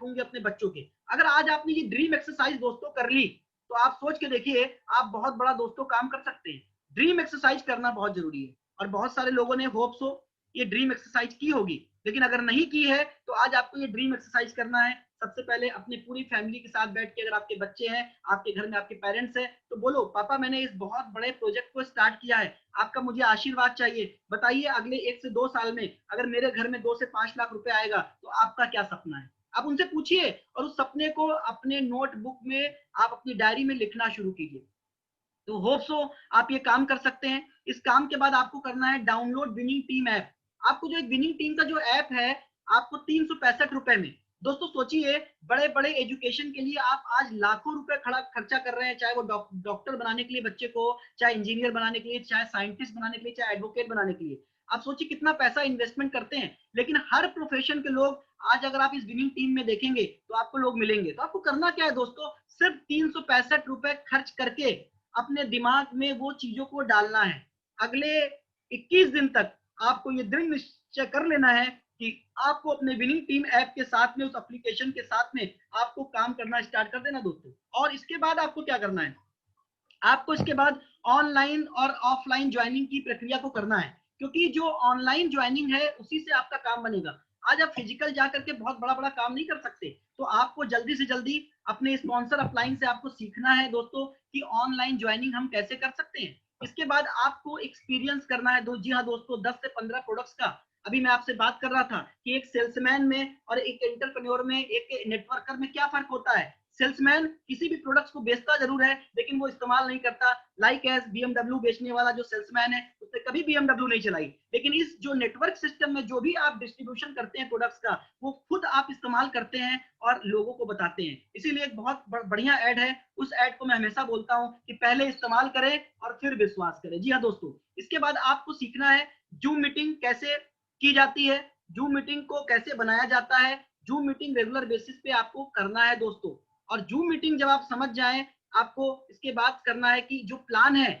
होंगे अपने बच्चों के। अगर आज आपने ये ड्रीम एक्सरसाइज दोस्तों कर ली, तो आप सोच के देखिए आप बहुत बड़ा दोस्तों काम कर सकते हैं। ड्रीम एक्सरसाइज करना बहुत जरूरी है, और बहुत सारे लोगों ने होप्स हो ये ड्रीम एक्सरसाइज की होगी, लेकिन अगर नहीं की है तो आज आपको ये ड्रीम एक्सरसाइज करना है। सबसे पहले अपनी पूरी फैमिली के साथ बैठ के, अगर आपके बच्चे हैं, आपके घर में आपके पेरेंट्स हैं, तो बोलो पापा मैंने इस बहुत बड़े प्रोजेक्ट को स्टार्ट किया है, आपका मुझे आशीर्वाद चाहिए। बताइए अगले 1 से 2 साल में अगर मेरे घर में 2 से 5 लाख रुपए आएगा तो आपका क्या सपना है? आप उनसे पूछिए और उस सपने को अपने नोटबुक में, आप अपनी डायरी में लिखना शुरू कीजिए। तो होप सो आप ये काम कर सकते हैं। इस काम के बाद आपको करना है डाउनलोड विनिंग टीम ऐप। आपको जो एक विनिंग टीम का जो ऐप है, आपको 365 रुपए में, दोस्तों सोचिए बड़े बड़े एजुकेशन के लिए आप आज लाखों रुपए खर्चा कर रहे हैं, चाहे वो डॉक्टर बनाने के लिए बच्चे को, चाहे इंजीनियर बनाने के लिए, चाहे साइंटिस्ट बनाने के लिए, चाहे एडवोकेट बनाने के लिए। आप सोचिए कितना पैसा इन्वेस्टमेंट करते हैं, लेकिन हर प्रोफेशन के लोग आज अगर आप इस विनिंग टीम में देखेंगे तो आपको लोग मिलेंगे। तो आपको करना क्या है दोस्तों, सिर्फ 365 रुपए खर्च करके अपने दिमाग में वो चीजों को डालना है। अगले 21 दिन तक आपको ये दृढ़ निश्चय कर लेना है कि आपको अपने विनिंग टीम ऐप के साथ में, उस एप्लीकेशन के साथ में आपको काम करना स्टार्ट कर देना दोस्तों। और इसके बाद आपको क्या करना है, आपको इसके बाद ऑनलाइन और ऑफलाइन ज्वाइनिंग की प्रक्रिया को करना है, क्योंकि जो ऑनलाइन ज्वाइनिंग है उसी से आपका काम बनेगा। आज आप फिजिकल जाकर के बहुत बड़ा बड़ा काम नहीं कर सकते, तो आपको जल्दी से जल्दी अपने स्पॉन्सर अपलाइन से आपको सीखना है दोस्तों कि ऑनलाइन ज्वाइनिंग हम कैसे कर सकते हैं। इसके बाद आपको एक्सपीरियंस करना है जी हाँ दोस्तों, 10 से 15 प्रोडक्ट्स का। अभी मैं आपसे बात कर रहा था कि एक सेल्समैन में और एक एंटरप्रेन्योर में, एक नेटवर्कर में क्या फर्क होता है। सेल्समैन किसी भी प्रोडक्ट्स को बेचता जरूर है, लेकिन वो इस्तेमाल नहीं करता। लाइक एज बीएमडब्ल्यू बेचने वाला जो सेल्समैन है उसने कभी बीएमडब्ल्यू नहीं चलाई, लेकिन इस जो नेटवर्क सिस्टम में जो भी आप डिस्ट्रीब्यूशन करते हैं प्रोडक्ट्स का, वो खुद आप इस्तेमाल करते हैं और लोगों को बताते हैं। इसीलिए एक बहुत बढ़िया ऐड है, उस ऐड को मैं हमेशा बोलता हूं कि पहले इस्तेमाल करें और फिर विश्वास करें। जी हाँ दोस्तों, इसके बाद आपको सीखना है जूम मीटिंग कैसे की जाती है, जूम मीटिंग को कैसे बनाया जाता है। जूम मीटिंग रेगुलर बेसिस पे आपको करना है दोस्तों। और जूम मीटिंग जब आप समझ जाएं, आपको इसके बाद करना है कि जो प्लान है,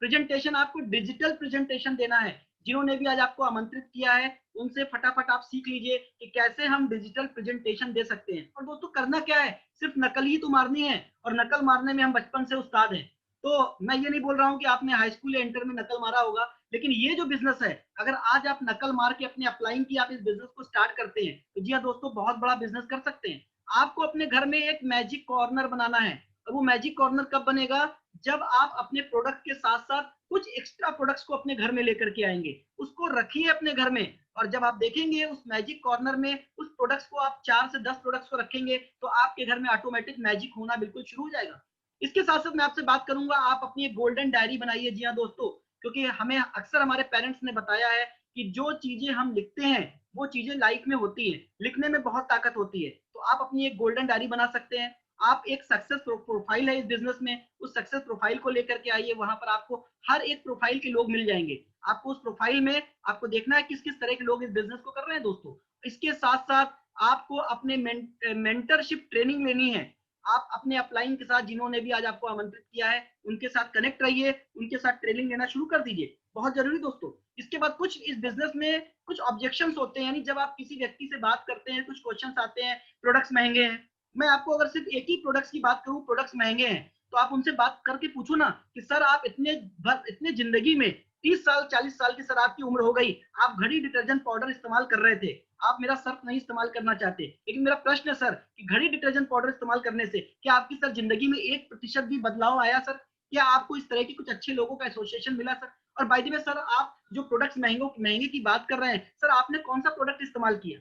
प्रेजेंटेशन आपको डिजिटल प्रेजेंटेशन देना है। जिन्होंने भी आज आपको आमंत्रित किया है उनसे फटाफट आप सीख लीजिए कि कैसे हम डिजिटल प्रेजेंटेशन दे सकते हैं। और दोस्तों करना क्या है, सिर्फ नकल ही तो मारनी है, और नकल मारने में हम बचपन से उस्ताद हैं। तो मैं ये नहीं बोल रहा हूं कि आपने हाई स्कूल या इंटर में नकल मारा होगा, लेकिन ये जो बिजनेस है, अगर आज आप नकल मार के अपने अप्लाइंग की आप इस बिजनेस को स्टार्ट करते हैं, तो जी हाँ दोस्तों बहुत बड़ा बिजनेस कर सकते हैं। आपको अपने घर में एक मैजिक कॉर्नर बनाना है, और वो मैजिक कॉर्नर कब बनेगा, जब आप अपने प्रोडक्ट के साथ साथ कुछ एक्स्ट्रा प्रोडक्ट्स को अपने घर में लेकर के आएंगे, उसको रखिए अपने घर में। और जब आप देखेंगे उस मैजिक कॉर्नर में उस प्रोडक्ट्स को, आप 4 से 10 प्रोडक्ट्स को रखेंगे, तो आपके घर में ऑटोमेटिक मैजिक होना बिल्कुल शुरू हो जाएगा। इसके साथ साथ मैं आपसे बात करूंगा, आप अपनी एक गोल्डन डायरी बनाइए। जी हाँ दोस्तों, क्योंकि हमें अक्सर हमारे पेरेंट्स ने बताया है कि जो चीजें हम लिखते हैं वो चीजें लाइफ में होती है, लिखने में बहुत ताकत होती है। तो आप अपनी एक गोल्डन डायरी बना सकते हैं। आप एक सक्सेस प्रोफाइल है इस बिजनेस में, उस सक्सेस प्रोफाइल को लेकर के आइए, वहां पर आपको हर एक प्रोफाइल के लोग मिल जाएंगे। आपको उस प्रोफाइल में आपको देखना है किस किस तरह के लोग इस बिजनेस को कर रहे हैं दोस्तों। इसके साथ साथ आपको अपने मेंटरशिप ट्रेनिंग लेनी है। आप अपने अपलाइन के साथ, जिन्होंने भी आज आपको आमंत्रित किया है, उनके साथ कनेक्ट रहिए, उनके साथ ट्रेनिंग लेना शुरू कर दीजिए, बहुत जरूरी दोस्तों। इसके बाद कुछ इस बिजनेस में कुछ ऑब्जेक्शंस होते हैं, यानी जब आप किसी व्यक्ति से बात करते हैं कुछ क्वेश्चंस आते हैं, प्रोडक्ट्स महंगे हैं। मैं आपको अगर सिर्फ एक ही प्रोडक्ट्स की बात करूं, प्रोडक्ट्स महंगे हैं, तो आप उनसे बात करके पूछो ना कि सर आप इतने जिंदगी में 30 साल 40 साल की सर आपकी उम्र हो गई, आप घड़ी डिटर्जेंट पाउडर इस्तेमाल कर रहे थे, आप मेरा सर्फ नहीं इस्तेमाल करना चाहते, लेकिन मेरा प्रश्न है सर कि घड़ी डिटर्जेंट पाउडर इस्तेमाल करने से क्या आपकी सर जिंदगी में 1% भी बदलाव आया सर? क्या आपको इस तरह के कुछ अच्छे लोगों का एसोसिएशन मिला सर? और बाय द वे सर, आप जो प्रोडक्ट्स महंगे की बात कर रहे हैं सर, आपने कौन सा प्रोडक्ट इस्तेमाल किया?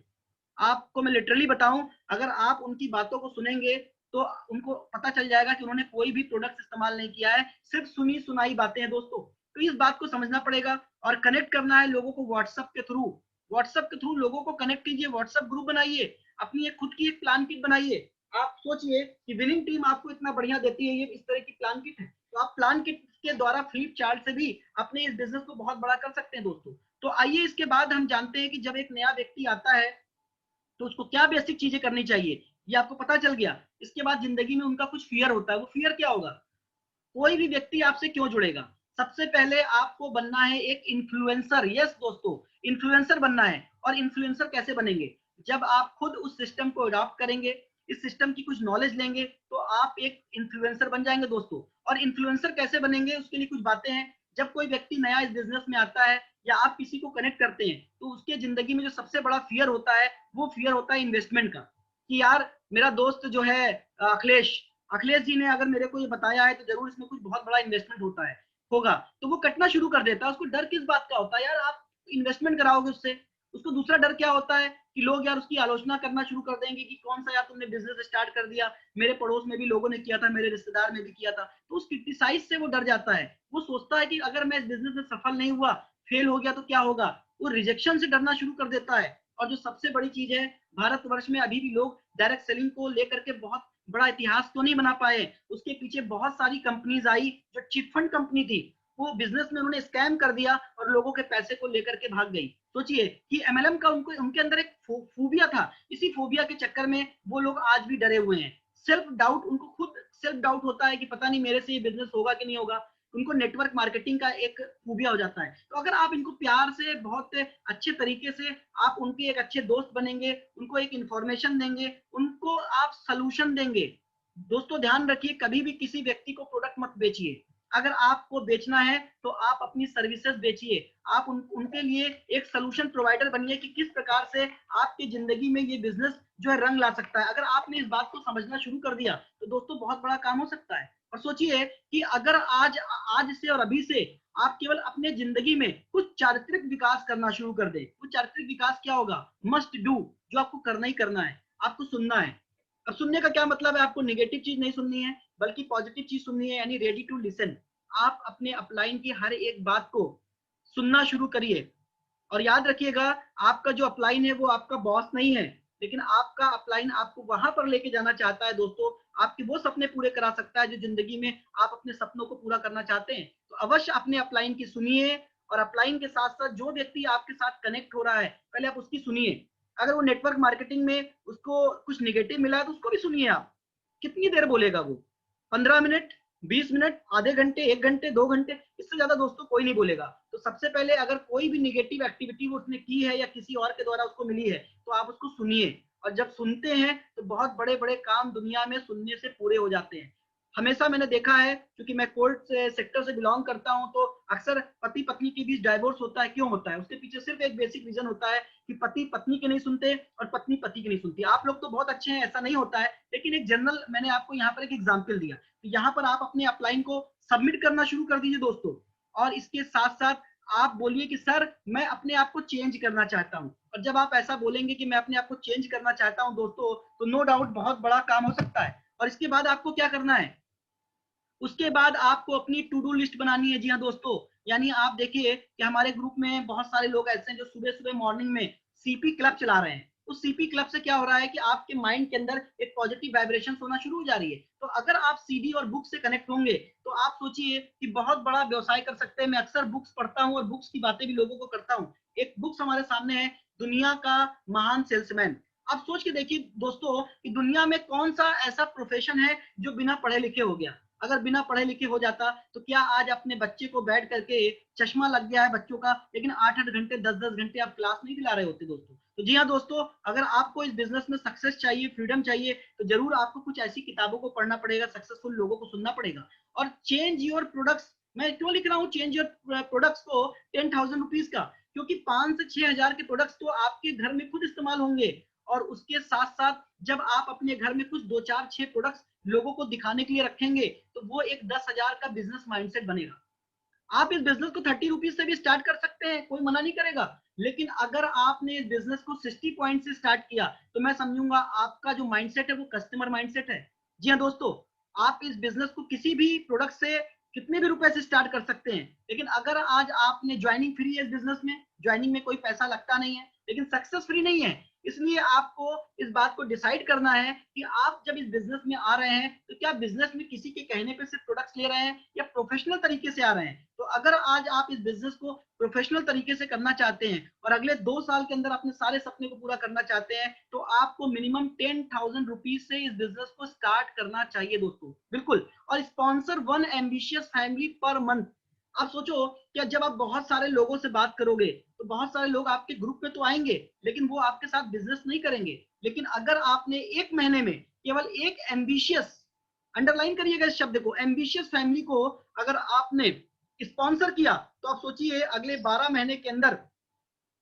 आपको मैं लिटरली बताऊं, अगर आप उनकी बातों को सुनेंगे तो उनको पता चल जाएगा कि उन्होंने कोई भी प्रोडक्ट इस्तेमाल नहीं किया है, सिर्फ सुनी सुनाई बातें हैं दोस्तों। तो इस बात को समझना पड़ेगा, और कनेक्ट करना है लोगों को व्हाट्सएप के थ्रू। व्हाट्सएप के थ्रू लोगों को कनेक्ट कीजिए, व्हाट्सएप ग्रुप बनाइए, अपनी एक खुद की एक प्लान किट बनाइए। आप सोचिए कि विनिंग टीम आपको इतना बढ़िया देती है, ये इस तरह की प्लान किट है, तो आप प्लान किट के द्वारा फ्लिप चार्ट से भी अपने इस बिजनेस को बहुत बड़ा कर सकते हैं दोस्तों। तो आइए इसके बाद हम जानते हैं कि जब एक नया व्यक्ति आता है तो उसको क्या बेसिक चीजें करनी चाहिए, ये आपको पता चल गया। इसके बाद जिंदगी में उनका कुछ फियर होता है, वो फियर क्या होगा, कोई भी व्यक्ति आपसे क्यों जुड़ेगा। सबसे पहले आपको बनना है एक इन्फ्लुएंसर। यस दोस्तों, इन्फ्लुएंसर बनना है। और इन्फ्लुएंसर कैसे बनेंगे, जब आप खुद उस सिस्टम को अडॉप्ट करेंगे, इस सिस्टम की कुछ नॉलेज लेंगे, तो आप एक इन्फ्लुएंसर बन जाएंगे दोस्तों। और इन्फ्लुएंसर कैसे बनेंगे, उसके लिए कुछ बातें हैं। जब कोई व्यक्ति नया इस बिजनेस में आता है या आप किसी को कनेक्ट करते हैं, तो उसके जिंदगी में जो सबसे बड़ा फियर होता है, वो फियर होता है इन्वेस्टमेंट का, कि यार मेरा दोस्त जो है अखिलेश अखिलेश जी ने अगर मेरे को ये बताया है, तो जरूर इसमें कुछ बहुत बड़ा इन्वेस्टमेंट होगा। तो वो कटना शुरू कर देता है। उसको डर किस बात का होता है, यार आप इन्वेस्टमेंट कराओगे उससे। उसको दूसरा डर क्या होता है कि लोग यार उसकी आलोचना करना शुरू कर देंगे कि कौन सा यार तुमने बिजनेस स्टार्ट कर दिया, मेरे पड़ोस में भी लोगों ने किया था, मेरे रिश्तेदार में भी किया था। तो उस क्रिटिसाइज से वो डर जाता है। वो सोचता है कि अगर मैं इस बिजनेस में सफल नहीं हुआ, फेल हो गया, तो क्या होगा। वो रिजेक्शन से डरना शुरू कर देता है। और जो सबसे बड़ी चीज है, भारतवर्ष में अभी भी लोग डायरेक्ट सेलिंग को लेकर के बहुत बड़ा इतिहास तो नहीं बना पाए। उसके पीछे बहुत सारी कंपनीज आई जो चिट फंड कंपनी थी, वो बिजनेस में उन्होंने स्कैम कर दिया और लोगों के पैसे को लेकर के भाग गई। सोचिए कि एमएलएम का उनके अंदर एक फोबिया था। इसी फोबिया के चक्कर में वो लोग आज भी डरे हुए हैं। सेल्फ डाउट, उनको खुद सेल्फ डाउट होता है कि पता नहीं मेरे से ये बिजनेस होगा कि नहीं होगा। उनको नेटवर्क मार्केटिंग का एक खूबिया हो जाता है। तो अगर आप इनको प्यार से, बहुत अच्छे तरीके से आप उनके एक अच्छे दोस्त बनेंगे, उनको एक इंफॉर्मेशन देंगे, उनको आप सलूशन देंगे। दोस्तों ध्यान रखिए, कभी भी किसी व्यक्ति को प्रोडक्ट मत बेचिए। अगर आपको बेचना है तो आप अपनी सर्विसेज बेचिए। आप उनके लिए एक सोल्यूशन प्रोवाइडर बनिए कि किस प्रकार से आपकी जिंदगी में ये बिजनेस जो है रंग ला सकता है। अगर आपने इस बात को समझना शुरू कर दिया, तो दोस्तों बहुत बड़ा काम हो सकता है। और सोचिए कि अगर आज आज से और अभी से आप केवल अपने जिंदगी में कुछ चारित्रिक विकास करना शुरू कर दे। वो चारित्रिक विकास क्या होगा, मस्ट डू, जो आपको करना ही करना है, आपको सुनना है। अब सुनने का क्या मतलब है, आपको नेगेटिव चीज नहीं सुननी है, बल्कि पॉजिटिव चीज सुननी है, यानी रेडी टू लिसन। आप अपने अपलाइन की हर एक बात को सुनना शुरू करिए। और याद रखिएगा, आपका जो अपलाइन है वो आपका बॉस नहीं है, लेकिन आपका अपलाइन आपको वहां पर लेके जाना चाहता है दोस्तों। आपके वो सपने पूरे करा सकता है जो जिंदगी में आप अपने सपनों को पूरा करना चाहते हैं। तो अवश्य अपने अपलाइन की सुनिए। और अपलाइन के साथ साथ जो व्यक्ति आपके साथ कनेक्ट हो रहा है, पहले आप उसकी सुनिए। अगर वो नेटवर्क मार्केटिंग में उसको कुछ निगेटिव मिला है, तो उसको भी सुनिए आप। कितनी देर बोलेगा वो, 15 मिनट, 20 मिनट, आधे घंटे, 1 घंटे, 2 घंटे, इससे ज्यादा दोस्तों कोई नहीं बोलेगा। तो सबसे पहले अगर कोई भी निगेटिव एक्टिविटी वो उसने की है या किसी और के द्वारा उसको मिली है, तो आप उसको सुनिए। और जब सुनते हैं तो बहुत बड़े बड़े काम दुनिया में सुनने से पूरे हो जाते हैं। हमेशा मैंने देखा है, क्योंकि मैं कोर्ट सेक्टर से बिलोंग करता हूं, तो अक्सर पति पत्नी के बीच डाइवोर्स होता है। क्यों होता है, उसके पीछे सिर्फ एक बेसिक रीजन होता है कि पति पत्नी के नहीं सुनते और पत्नी पति की नहीं सुनती। आप लोग तो बहुत अच्छे हैं, ऐसा नहीं होता है, लेकिन एक जनरल मैंने आपको यहाँ पर एक एग्जाम्पल दिया। तो यहाँ पर आप अपने अपलाइन को सबमिट करना शुरू कर दीजिए दोस्तों। और इसके साथ साथ आप बोलिए कि सर मैं अपने आप को चेंज करना चाहता हूँ। और जब आप ऐसा बोलेंगे कि मैं अपने आप को चेंज करना चाहता हूँ दोस्तों, तो नो डाउट बहुत बड़ा काम हो सकता है। और इसके बाद आपको क्या करना है, उसके बाद आपको अपनी टू डू लिस्ट बनानी है। जी हाँ दोस्तों, यानी आप देखिए कि हमारे ग्रुप में बहुत सारे लोग ऐसे हैं जो सुबह सुबह मॉर्निंग में सीपी क्लब चला रहे हैं। उस सीपी क्लब से क्या हो रहा है कि आपके माइंड के अंदर एक पॉजिटिव वाइब्रेशन होना शुरू हो जा रही है। तो अगर आप सीडी और बुक से कनेक्ट होंगे, तो आप सोचिए कि बहुत बड़ा व्यवसाय कर सकते हैं। मैं अक्सर बुक्स पढ़ता हूँ और बुक्स की बातें भी लोगों को करता हूँ। एक बुक्स हमारे सामने है, दुनिया का महान सेल्समैन। आप सोच के देखिए दोस्तों कि दुनिया में कौन सा ऐसा प्रोफेशन है जो बिना पढ़े लिखे हो गया। अगर बिना पढ़े लिखे हो जाता, तो क्या आज अपने बच्चे को बैठ करके, चश्मा लग गया है बच्चों का, लेकिन 8-8 घंटे, 10-10 घंटे आप क्लास नहीं दिला रहे होते दोस्तों। तो जी हाँ दोस्तों, अगर आपको इस बिजनेस में सक्सेस चाहिए, फ्रीडम चाहिए, तो जरूर आपको कुछ ऐसी किताबों को पढ़ना पड़ेगा, सक्सेसफुल लोगों को सुनना पड़ेगा। और चेंज योर प्रोडक्ट्स, मैं क्यों लिख रहा हूँ चेंज योर प्रोडक्ट्स को 10,000 रुपीज का, क्योंकि 5 से 6 हजार के प्रोडक्ट्स तो आपके घर में खुद इस्तेमाल होंगे। और उसके साथ साथ जब आप अपने घर में कुछ 2, 4, 6 प्रोडक्ट्स लोगों को दिखाने के लिए रखेंगे, तो वो एक 10,000 का बिजनेस माइंडसेट बनेगा। आप इस बिजनेस को 30 रुपीज से भी स्टार्ट कर सकते हैं, कोई मना नहीं करेगा। लेकिन अगर आपने इस बिजनेस को 60 पॉइंट से स्टार्ट किया, तो मैं समझूंगा आपका जो माइंडसेट है वो कस्टमर माइंडसेट है। जी हाँ दोस्तों, आप इस बिजनेस को किसी भी प्रोडक्ट से कितने भी रुपए से स्टार्ट कर सकते हैं। लेकिन अगर आज आपने ज्वाइनिंग फ्री है इस बिजनेस में, ज्वाइनिंग में कोई पैसा लगता नहीं है, लेकिन सक्सेस फ्री नहीं है। इसलिए आपको इस बात को डिसाइड करना है कि आप जब इस बिजनेस में आ रहे हैं, तो क्या बिजनेस में किसी के कहने पे सिर्फ प्रोडक्ट्स ले रहे हैं या प्रोफेशनल तरीके से आ रहे हैं। तो अगर आज आप इस बिजनेस को प्रोफेशनल तरीके से करना चाहते हैं और अगले 2 साल के अंदर अपने सारे सपने को पूरा करना चाहते हैं, तो आपको मिनिमम 10,000 रुपीज से इस बिजनेस को स्टार्ट करना चाहिए दोस्तों, बिल्कुल। और sponsor 1 ambitious family per month. आप सोचो कि जब आप बहुत सारे लोगों से बात करोगे, तो बहुत सारे लोग आपके ग्रुप में तो आएंगे, लेकिन वो आपके साथ बिजनेस नहीं करेंगे। लेकिन अगर आपने 1 महीने में केवल एक एम्बिशियस, अंडरलाइन करिएगा इस शब्द को, एम्बिशियस फैमिली को अगर आपने स्पॉन्सर किया, तो आप सोचिए अगले 12 महीने के अंदर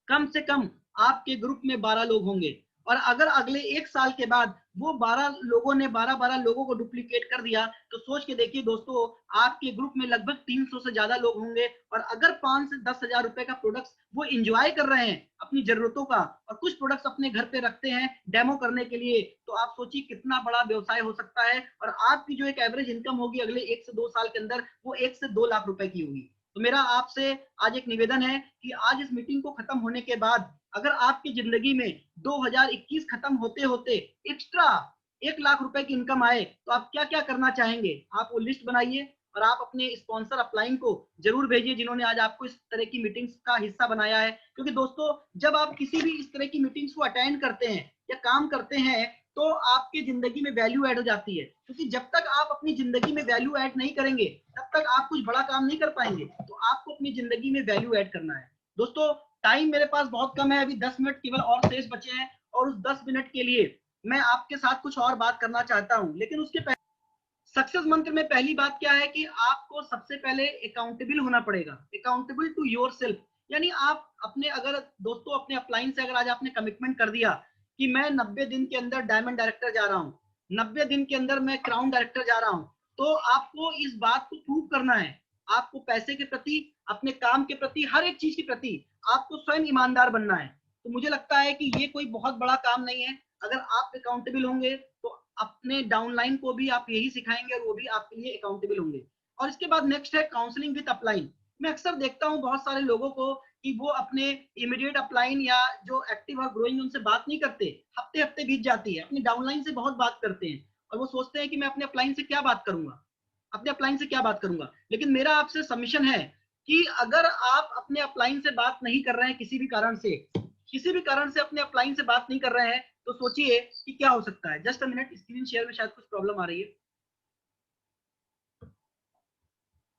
कम से कम आपके ग्रुप में 12 लोग होंगे। और अगर अगले 1 साल के बाद वो 12 लोगों ने 12 लोगों को डुप्लीकेट कर दिया, तो सोच के देखिए दोस्तों, आपके ग्रुप में लगभग 300 से ज्यादा लोग होंगे। और अगर 5 से 10 हजार रुपए का प्रोडक्ट्स वो इंजॉय कर रहे हैं अपनी जरूरतों का, और कुछ प्रोडक्ट्स अपने घर पे रखते हैं डेमो करने के लिए, तो आप सोचिए कितना बड़ा व्यवसाय हो सकता है। और आपकी जो एक एवरेज इनकम होगी अगले 1 से 2 साल के अंदर, वो 1 से 2 लाख रुपए की होगी। तो मेरा आपसे आज एक निवेदन है कि आज इस मीटिंग को खत्म होने के बाद अगर आपकी जिंदगी में 2021 खत्म होते होते एक्स्ट्रा 1 लाख रुपए की इनकम आए, तो आप क्या क्या करना चाहेंगे? आप वो लिस्ट बनाइए और आप अपने स्पॉन्सर अपलाइन को जरूर भेजिए, जिन्होंने आज आपको इस तरह की मीटिंग्स का हिस्सा बनाया है। क्योंकि दोस्तों, जब आप किसी भी इस तरह की मीटिंग्स को अटेंड करते हैं या काम करते हैं, तो आपकी जिंदगी में वैल्यू ऐड हो जाती है। क्योंकि जब तक आप अपनी जिंदगी में वैल्यू ऐड नहीं करेंगे, तब तक आप कुछ बड़ा काम नहीं कर पाएंगे। तो आपको अपनी जिंदगी में वैल्यू ऐड करना है। दोस्तों, टाइम मेरे पास बहुत कम है, अभी 10 मिनट केवल और शेष बचे हैं, और उस 10 मिनट के लिए मैं आपके साथ कुछ और बात करना चाहता हूं। लेकिन उसके पहले सक्सेस मंत्र में पहली बात क्या है कि आपको सबसे पहले अकाउंटेबल होना पड़ेगा, अकाउंटेबल टू योर सेल्फ। यानी आप अपने, अगर दोस्तों अपने अपलाइन से अगर आज आपने कमिटमेंट कर दिया कि मैं 90 दिन के अंदर डायमंड डायरेक्टर जा रहा हूं, 90 दिन के अंदर मैं क्राउन डायरेक्टर जा रहा हूं, तो आपको इस बात को प्रूव करना है। आपको पैसे के प्रति, अपने काम के प्रति, हर एक चीज के प्रति आपको स्वयं ईमानदार बनना है। तो मुझे लगता है कि ये कोई बहुत बड़ा काम नहीं है। अगर आप अकाउंटेबल होंगे, तो अपने डाउनलाइन को भी आप यही सिखाएंगे और वो भी आपके लिए अकाउंटेबल होंगे। और इसके बाद नेक्स्ट है काउंसलिंग विद अपलाइन। मैं अक्सर देखता हूं बहुत सारे लोगों को कि वो अपने इमीडिएट अपलाइन या जो एक्टिव और ग्रोइंग उनसे बात नहीं करते, हफ्ते हफ्ते बीत जाती है, अपनी डाउनलाइन से बहुत बात करते हैं, और वो सोचते हैं कि मैं अपने अपलाइन से क्या बात करूंगा, अपने अपलाइन से क्या बात करूंगा। लेकिन मेरा आपसे सबमिशन है कि अगर आप अपने अपलाइन से बात नहीं कर रहे हैं, किसी भी कारण से, किसी भी कारण से अपने अपलाइन से बात नहीं कर रहे हैं, तो सोचिए कि क्या हो सकता है। Just a minute, screen share में शायद कुछ प्रॉब्लम आ रही है,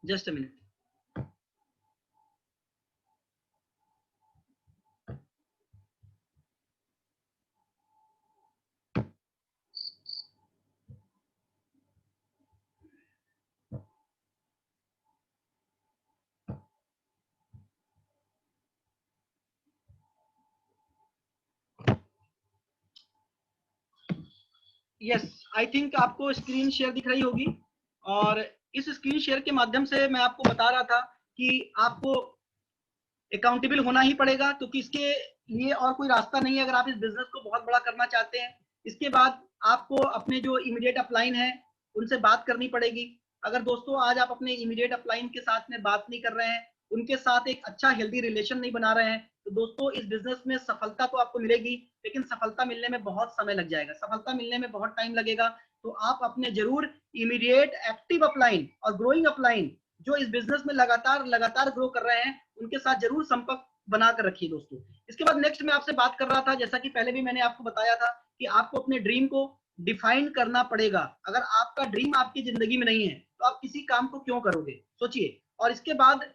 just a minute. Yes, I think आपको स्क्रीन शेयर दिख रही होगी, और इस स्क्रीन शेयर के माध्यम से मैं आपको बता रहा था कि आपको अकाउंटेबल होना ही पड़ेगा, क्योंकि इसके लिए और कोई रास्ता नहीं है अगर आप इस बिजनेस को बहुत बड़ा करना चाहते हैं। इसके बाद आपको अपने जो इमीडिएट अपलाइन है उनसे बात करनी पड़ेगी। अगर दोस्तों आज आप अपने इमीडिएट अपलाइन के साथ में बात नहीं कर रहे हैं, उनके साथ एक अच्छा हेल्दी रिलेशन नहीं बना रहे हैं, तो दोस्तों इस बिजनेस में सफलता तो आपको मिलेगी, लेकिन सफलता मिलने में बहुत समय लग जाएगा, सफलता मिलने में बहुत टाइम लगेगा। तो आप अपने जरूर इमीडिएट एक्टिव अपलाइन और ग्रोइंग अपलाइन जो इस बिजनेस में लगातार लगातार ग्रो कर रहे हैं, उनके साथ जरूर संपर्क बनाकर रखिए दोस्तों। इसके बाद नेक्स्ट मैं आपसे बात कर रहा था, जैसा कि पहले भी मैंने आपको बताया था, कि आपको अपने ड्रीम को डिफाइन करना पड़ेगा। अगर आपका ड्रीम आपकी जिंदगी में नहीं है, तो आप किसी काम को क्यों करोगे, सोचिए। और इसके बाद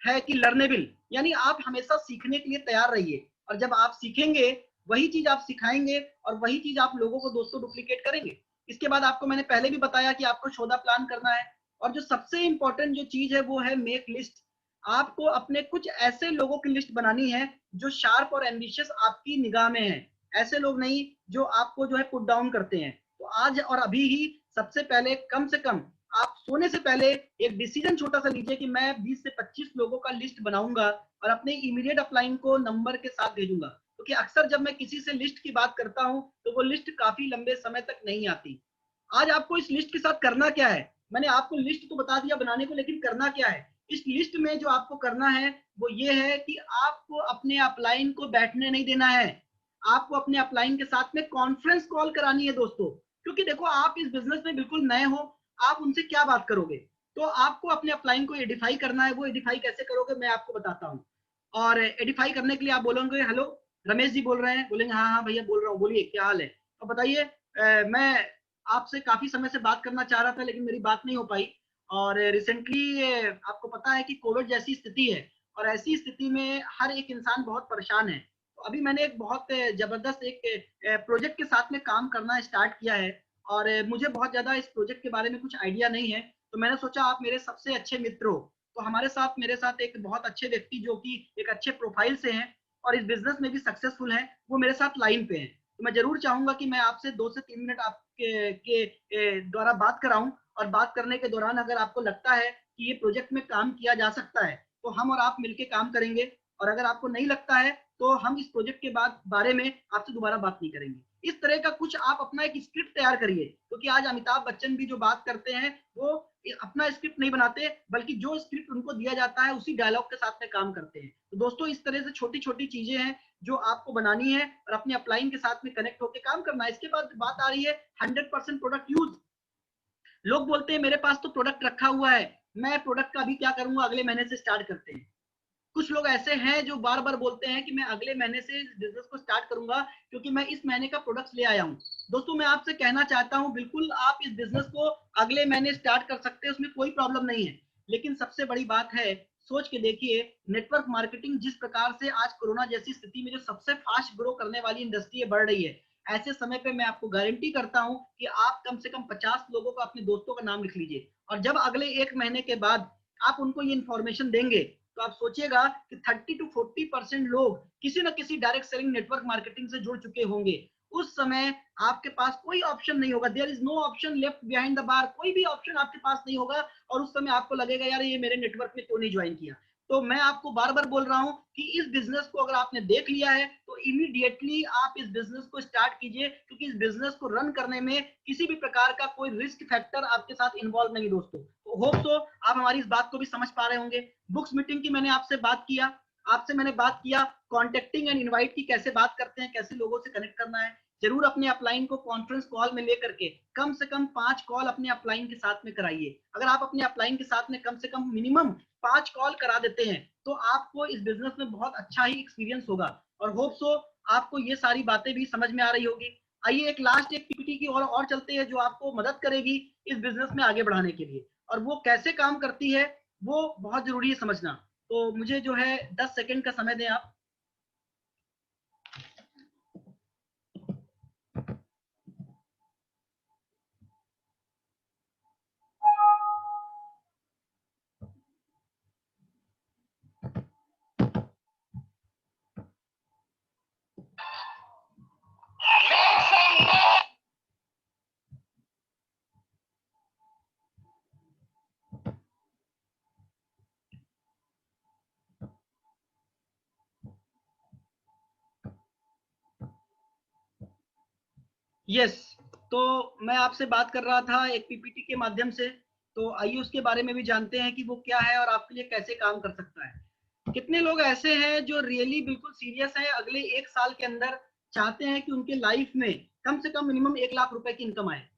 है कि लर्नेबल, यानी आप हमेशा सीखने के लिए तैयार रहिए, और जब आप सीखेंगे वही चीज आप सिखाएंगे, और वही चीज आप लोगों को दोस्तों डुप्लीकेट करेंगे। इसके बाद आपको मैंने पहले भी बताया कि आपको शोधा प्लान करना है, और जो सबसे इंपॉर्टेंट जो चीज है वो है मेक लिस्ट। आपको अपने कुछ ऐसे लोगों की लिस्ट बनानी है जो शार्प और एम्बिशियस आपकी निगाह में है, ऐसे लोग नहीं जो आपको जो है पुट डाउन करते हैं। तो आज और अभी ही सबसे पहले, कम से कम आप सोने से पहले एक डिसीजन छोटा सा लीजिए कि मैं 20 से 25 लोगों का लिस्ट बनाऊंगा और अपने इमीडिएट अपलाइन को नंबर के साथ भेजूंगा। क्योंकि अक्सर जब मैं किसी से लिस्ट की बात करता हूं, तो वो लिस्ट काफी लंबे समय तक नहीं आती। आज आपको इस लिस्ट के साथ करना क्या है, मैंने आपको लिस्ट तो बता दिया बनाने को, लेकिन करना क्या है इस लिस्ट में? जो आपको करना है वो ये है कि आपको अपने अपलाइन को बैठने नहीं देना है, आपको अपने अपलाइन के साथ में कॉन्फ्रेंस कॉल करानी है दोस्तों। क्योंकि देखो, आप इस बिजनेस में बिल्कुल नए हो, आप उनसे क्या बात करोगे? तो आपको अपने अपलाइन को एडिफाई करना है। वो एडिफाई कैसे करोगे मैं आपको बताता हूँ। और एडिफाई करने के लिए आप बोलोगे, हेलो रमेश जी बोल रहे हैं? बोलेंगे हाँ हाँ भैया बोल रहा हूँ, बोलिए क्या हाल है। तो बताइए, मैं आपसे काफी समय से बात करना चाह रहा था, लेकिन मेरी बात नहीं हो पाई। और रिसेंटली आपको पता है कि कोविड जैसी स्थिति है, और ऐसी स्थिति में हर एक इंसान बहुत परेशान है। तो अभी मैंने एक बहुत जबरदस्त एक प्रोजेक्ट के साथ में काम करना स्टार्ट किया है, और मुझे बहुत ज्यादा इस प्रोजेक्ट के बारे में कुछ आइडिया नहीं है। तो मैंने सोचा आप मेरे सबसे अच्छे मित्र हो, तो हमारे साथ मेरे साथ एक बहुत अच्छे व्यक्ति जो कि एक अच्छे प्रोफाइल से हैं और इस बिजनेस में भी सक्सेसफुल हैं, वो मेरे साथ लाइन पे हैं। तो मैं जरूर चाहूंगा कि मैं आपसे 2 से 3 मिनट आपके द्वारा बात कराऊं, और बात करने के दौरान अगर आपको लगता है कि ये प्रोजेक्ट में काम किया जा सकता है तो हम और आप मिलके काम करेंगे, और अगर आपको नहीं लगता है तो हम इस प्रोजेक्ट के बारे में आपसे दोबारा बात नहीं करेंगे। इस तरह का कुछ आप अपना एक स्क्रिप्ट तैयार करिए, क्योंकि आज अमिताभ बच्चन भी जो बात करते हैं वो अपना स्क्रिप्ट नहीं बनाते, बल्कि जो स्क्रिप्ट उनको दिया जाता है उसी डायलॉग के साथ में काम करते हैं। तो दोस्तों, इस तरह से छोटी छोटी चीजें हैं जो आपको बनानी है और अपने अपलाइन के साथ में कनेक्ट होकर काम करना है। इसके बाद बात आ रही है 100% प्रोडक्ट यूज। लोग बोलते हैं मेरे पास तो प्रोडक्ट रखा हुआ है, मैं प्रोडक्ट का अभी क्या करूंगा, अगले महीने से स्टार्ट करते हैं। कुछ लोग ऐसे हैं जो बार बार बोलते हैं कि मैं अगले महीने से इस बिजनेस को स्टार्ट करूंगा क्योंकि मैं इस महीने का प्रोडक्ट ले आया हूं। दोस्तों, मैं आपसे कहना चाहता हूं, बिल्कुल आप इस बिजनेस को अगले महीने स्टार्ट कर सकते हैं, उसमें कोई प्रॉब्लम नहीं है। लेकिन सबसे बड़ी बात है, सोच के देखिए, नेटवर्क मार्केटिंग जिस प्रकार से आज कोरोना जैसी स्थिति में जो सबसे फास्ट ग्रो करने वाली इंडस्ट्री है, बढ़ रही है, ऐसे समय पे मैं आपको गारंटी करता हूं कि आप कम से कम 50 लोगों का, अपने दोस्तों का नाम लिख लीजिए, और जब अगले 1 महीने के बाद आप उनको ये इंफॉर्मेशन देंगे तो आप सोचिएगा कि 30 to 40% लोग किसी न किसी डायरेक्ट सेलिंग नेटवर्क मार्केटिंग से जुड़ चुके होंगे। उस समय आपके पास कोई ऑप्शन नहीं होगा, there is no option left behind the bar, कोई भी ऑप्शन आपके पास नहीं होगा, और उस समय आपको लगेगा यार ये मेरे नेटवर्क में क्यों नहीं ज्वाइन किया। तो मैं आपको बार बार बोल रहा हूं कि इस बिजनेस को अगर आपने देख लिया है तो इमीडिएटली आप इस बिजनेस को स्टार्ट कीजिए, क्योंकि इस बिजनेस को रन करने में किसी भी प्रकार का कोई रिस्क फैक्टर आपके साथ इन्वॉल्व नहीं दोस्तों। तो होप सो आप हमारी इस बात को भी समझ पा रहे होंगे। बुक्स मीटिंग की मैंने आपसे बात किया, कॉन्टेक्टिंग एंड इनवाइट की कैसे बात करते हैं, कैसे लोगों से कनेक्ट करना है। जरूर अपने अपलाइन को कॉन्फ्रेंस कॉल में लेकर के कम से कम 5 कॉल अपने अपलाइन के साथ में कराइए। अगर आप अपने अपलाइन के साथ में कम से कम मिनिमम 5 कॉल करा देते हैं तो आपको इस बिजनेस में बहुत अच्छा ही एक्सपीरियंस होगा, और होप सो आपको ये सारी बातें भी समझ में आ रही होगी। आइए एक लास्ट एक पीपीटी की और चलते हैं जो आपको मदद करेगी इस बिजनेस में आगे बढ़ाने के लिए, और वो कैसे काम करती है वो बहुत जरूरी है समझना। तो मुझे जो है 10 सेकंड का समय दें आप। यस, तो मैं आपसे बात कर रहा था एक पीपीटी के माध्यम से, तो आइए उसके बारे में भी जानते हैं कि वो क्या है और आपके लिए कैसे काम कर सकता है। कितने लोग ऐसे हैं जो रियली बिल्कुल सीरियस हैं, अगले 1 साल के अंदर चाहते हैं कि उनके लाइफ में कम से कम मिनिमम 1 लाख रुपए की इनकम आए।